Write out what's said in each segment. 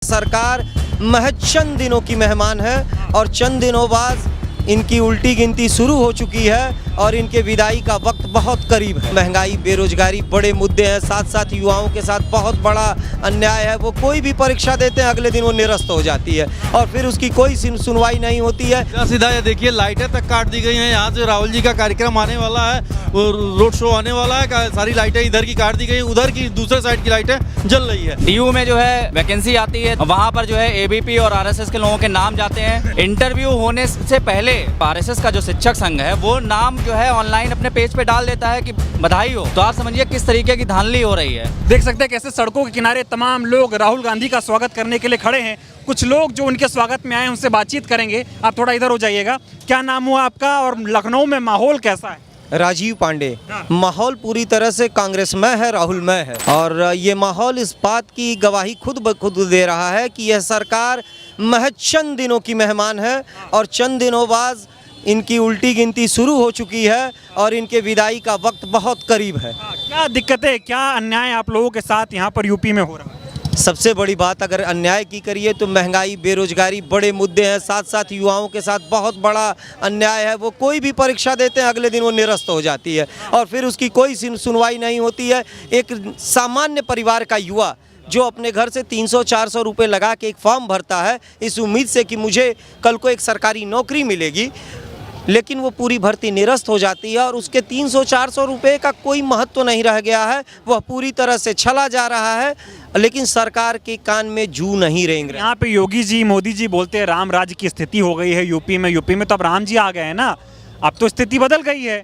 सरकार महज चंद दिनों की मेहमान है और चंद दिनों बाद इनकी उल्टी गिनती शुरू हो चुकी है और इनके विदाई का वक्त बहुत करीब है। महंगाई, बेरोजगारी बड़े मुद्दे हैं, साथ साथ युवाओं के साथ बहुत बड़ा अन्याय है। वो कोई भी परीक्षा देते हैं, अगले दिन वो निरस्त हो जाती है और फिर उसकी कोई सुनवाई नहीं होती है। सीधा ये देखिए, लाइटें तक काट दी गई हैं। यहाँ से राहुल जी का कार्यक्रम आने वाला है, वो रोड शो आने वाला है, सारी लाइटें इधर की काट दी गई, उधर की दूसरे साइड की लाइटें जल रही है। डीयू में जो है वैकेंसी आती है, वहाँ पर जो है एबीपी और आरएसएस के लोगों के नाम जाते हैं। इंटरव्यू होने से पहले आरएसएस का जो शिक्षक संघ है वो नाम जो है ऑनलाइन अपने पेज पे डाल देता है कि बधाई हो। तो आप समझिए किस तरीके की धांधली हो रही है। देख सकते हैं कैसे सड़कों के किनारे तमाम लोग राहुल गांधी का स्वागत करने के लिए खड़े हैं। कुछ लोग जो उनके स्वागत में आए हैं उनसे बातचीत करेंगे। आप थोड़ा इधर हो जाइएगा। क्या नाम हुआ आपका और लखनऊ में माहौल कैसा है? राजीव पांडे। माहौल पूरी तरह से कांग्रेसमय है, राहुलमय है और ये माहौल इस बात की गवाही खुद ब खुद दे रहा है कि यह सरकार महज चंद दिनों की मेहमान है और चंद दिनों बाद इनकी उल्टी गिनती शुरू हो चुकी है और इनके विदाई का वक्त बहुत करीब है। क्या दिक्कतें, क्या अन्याय आप लोगों के साथ यहाँ पर यूपी में हो रहा है? सबसे बड़ी बात अगर अन्याय की करिए तो महंगाई, बेरोजगारी बड़े मुद्दे हैं, साथ साथ युवाओं के साथ बहुत बड़ा अन्याय है। वो कोई भी परीक्षा देते हैं, अगले दिन वो निरस्त हो जाती है और फिर उसकी कोई सुनवाई नहीं होती है। एक सामान्य परिवार का युवा जो अपने घर से 300-400 रुपये लगा के एक फॉर्म भरता है इस उम्मीद से कि मुझे कल को एक सरकारी नौकरी मिलेगी, लेकिन वो पूरी भर्ती निरस्त हो जाती है और उसके 300-400 रुपये का कोई महत्व नहीं रह गया है। वह पूरी तरह से छला जा रहा है, लेकिन सरकार के कान में जू नहीं रेंग रहे। यहाँ पे योगी जी, मोदी जी बोलते हैं राम राज्य की स्थिति हो गई है यूपी में। यूपी में तो अब राम जी आ गए हैं ना, अब तो स्थिति बदल गई है।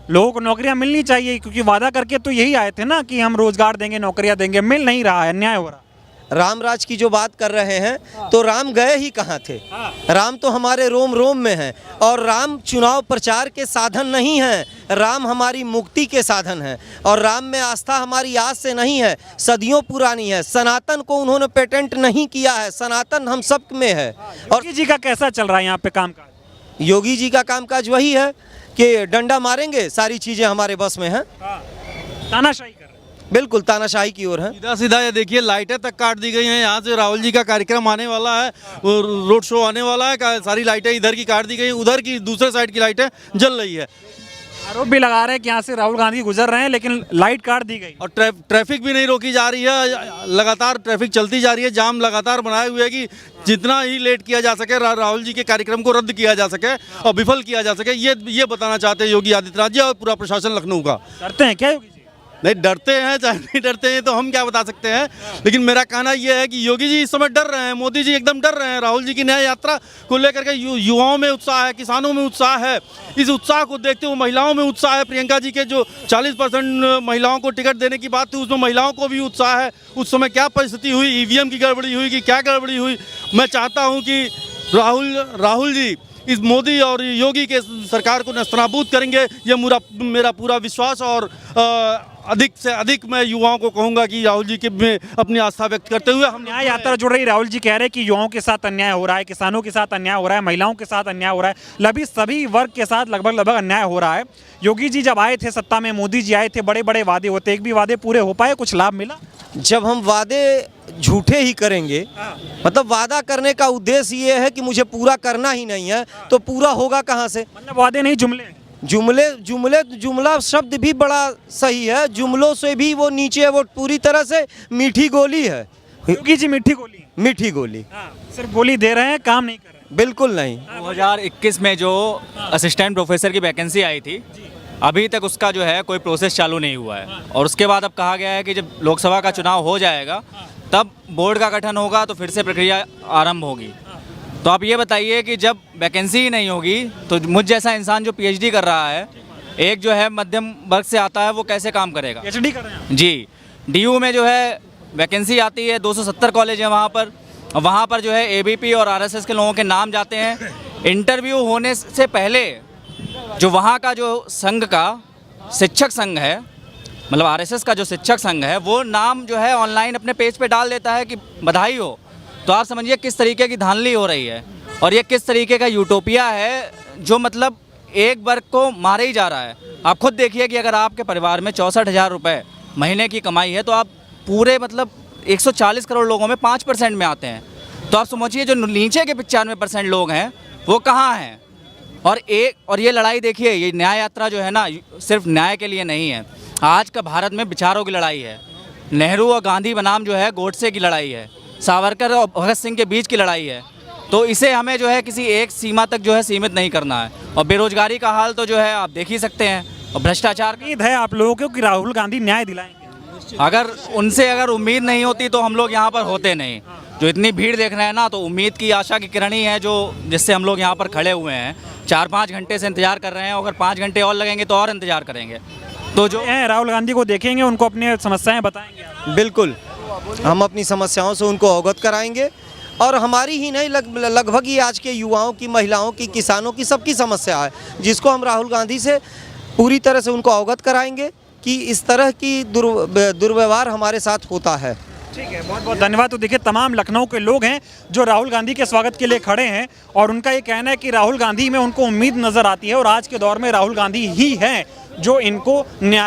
लोगों को नौकरियाँ मिलनी चाहिए, क्योंकि वादा करके तो यही आए थे ना कि हम रोजगार देंगे, नौकरियाँ देंगे। मिल नहीं रहा है, अन्याय हो रहा है। रामराज की जो बात कर रहे हैं तो राम गए ही कहाँ थे? राम तो हमारे रोम रोम में हैं और राम चुनाव प्रचार के साधन नहीं हैं। राम हमारी मुक्ति के साधन हैं और राम में आस्था हमारी आज से नहीं है, सदियों पुरानी है। सनातन को उन्होंने पेटेंट नहीं किया है, सनातन हम सब में है। और योगी जी का कैसा चल रहा है यहाँ पे कामकाज? योगी जी का कामकाज वही है कि डंडा मारेंगे, सारी चीज़ें हमारे बस में हैं। तानाशाही कर रहे हैं। बिल्कुल तानाशाही की ओर है। सीधा सीधा ये देखिए, लाइटें तक काट दी गई हैं। यहाँ से राहुल जी का कार्यक्रम आने वाला है, वो रोड शो आने वाला है, सारी लाइटें इधर की काट दी गई, उधर की दूसरे साइड की लाइटें जल रही है। आरोप भी लगा रहे हैं कि यहाँ से राहुल गांधी गुजर रहे हैं लेकिन लाइट काट दी गई और ट्रैफिक भी नहीं रोकी जा रही है। लगातार ट्रैफिक चलती जा रही है, जाम लगातार बनाए हुए है कि जितना ही लेट किया जा सके, राहुल जी के कार्यक्रम को रद्द किया जा सके और विफल किया जा सके। ये बताना चाहते हैं योगी आदित्यनाथ जी और पूरा प्रशासन लखनऊ का। डरते हैं क्या योगी जी? नहीं, डरते हैं चाहे नहीं डरते हैं तो हम क्या बता सकते हैं, लेकिन मेरा कहना यह है कि योगी जी इस समय डर रहे हैं, मोदी जी एकदम डर रहे हैं। राहुल जी की न्याय यात्रा को लेकर के युवाओं में उत्साह है, किसानों में उत्साह है। इस उत्साह को देखते हुए महिलाओं में उत्साह है। प्रियंका जी के जो 40% महिलाओं को टिकट देने की बात थी, उसमें महिलाओं को भी उत्साह है। उस समय क्या परिस्थिति हुई, ईवीएम की गड़बड़ी हुई कि क्या गड़बड़ी हुई। मैं चाहता हूँ कि राहुल जी इस मोदी और योगी के सरकार को नस्तनाबूद करेंगे, ये मेरा पूरा विश्वास। और अधिक से अधिक मैं युवाओं को कहूंगा कि राहुल जी के में अपनी आस्था व्यक्त करते हुए हम न्याय यात्रा जुड़ रही। राहुल जी कह रहे हैं कि युवाओं के साथ अन्याय हो रहा है, किसानों के साथ अन्याय हो रहा है, महिलाओं के साथ अन्याय हो रहा है, सभी वर्ग के साथ लगभग अन्याय हो रहा है। योगी जी जब आए थे सत्ता में, मोदी जी आए थे, बड़े बड़े वादे होते, एक भी वादे पूरे हो पाए? कुछ लाभ मिला? जब हम वादे झूठे ही करेंगे, मतलब वादा करने का उद्देश्य ये है कि मुझे पूरा करना ही नहीं है, तो पूरा होगा कहाँ से? मतलब वादे नहीं, जुमला शब्द भी बड़ा सही है। जुमलों से भी वो नीचे है, वो पूरी तरह से मीठी गोली है। योगी जी मीठी गोली सिर्फ गोली दे रहे हैं, काम नहीं कर रहे हैं। बिल्कुल नहीं। 2021 में जो असिस्टेंट प्रोफेसर की वैकेंसी आई थी, अभी तक उसका जो है कोई प्रोसेस चालू नहीं हुआ है। और उसके बाद अब कहा गया है कि जब लोकसभा का चुनाव हो जाएगा तब बोर्ड का गठन होगा, तो फिर से प्रक्रिया आरंभ होगी। तो आप ये बताइए कि जब वैकेंसी ही नहीं होगी तो मुझ जैसा इंसान जो पीएचडी कर रहा है, एक जो है मध्यम वर्ग से आता है, वो कैसे काम करेगा? पीएचडी कर रहे हैं जी। डीयू में जो है वैकेंसी आती है, 270 कॉलेज हैं वहाँ पर जो है एबीपी और आरएसएस के लोगों के नाम जाते हैं। इंटरव्यू होने से पहले जो वहाँ का जो संघ का शिक्षक संघ है, मतलब आरएसएस का जो शिक्षक संघ है, वो नाम जो है ऑनलाइन अपने पेज पे डाल देता है कि बधाई हो। तो आप समझिए किस तरीके की धांधली हो रही है और ये किस तरीके का यूटोपिया है जो मतलब एक वर्ग को मारे ही जा रहा है। आप खुद देखिए कि अगर आपके परिवार में 64,000 रुपये महीने की कमाई है तो आप पूरे मतलब 140 करोड़ लोगों में 5% में आते हैं। तो आप समझिए जो नीचे के 95% लोग हैं वो कहाँ हैं। और ये लड़ाई देखिए, ये न्याय यात्रा जो है ना, सिर्फ न्याय के लिए नहीं है। आज का भारत में विचारों की लड़ाई है। नेहरू और गांधी बनाम जो है गोडसे की लड़ाई है, सावरकर और भगत सिंह के बीच की लड़ाई है। तो इसे हमें जो है किसी एक सीमा तक जो है सीमित नहीं करना है। और बेरोजगारी का हाल तो जो है आप देख ही सकते हैं, और भ्रष्टाचार की। उम्मीद है आप लोगों को कि राहुल गांधी न्याय दिलाएंगे। अगर उनसे उम्मीद नहीं होती तो हम लोग यहाँ पर होते नहीं। जो इतनी भीड़ देख रहे हैं ना, तो उम्मीद की आशा की किरण ही है जो जिससे हम लोग यहाँ पर खड़े हुए हैं। 4-5 घंटे से इंतजार कर रहे हैं, अगर 5 घंटे और लगेंगे तो और इंतजार करेंगे। तो जो राहुल गांधी को देखेंगे, उनको अपनी समस्याएं बताएंगे आप? बिल्कुल, हम अपनी समस्याओं से उनको अवगत कराएंगे। और हमारी ही नहीं, लगभग ये आज के युवाओं की, महिलाओं की, किसानों की, सबकी समस्या है, जिसको हम राहुल गांधी से पूरी तरह से उनको अवगत कराएंगे कि इस तरह की दुर्व्यवहार हमारे साथ होता है। ठीक है, बहुत बहुत धन्यवाद। तो देखिए, तमाम लखनऊ के लोग हैं जो राहुल गांधी के स्वागत के लिए खड़े हैं, और उनका ये कहना है कि राहुल गांधी में उनको उम्मीद नज़र आती है, और आज के दौर में राहुल गांधी ही हैं जो इनको न्याय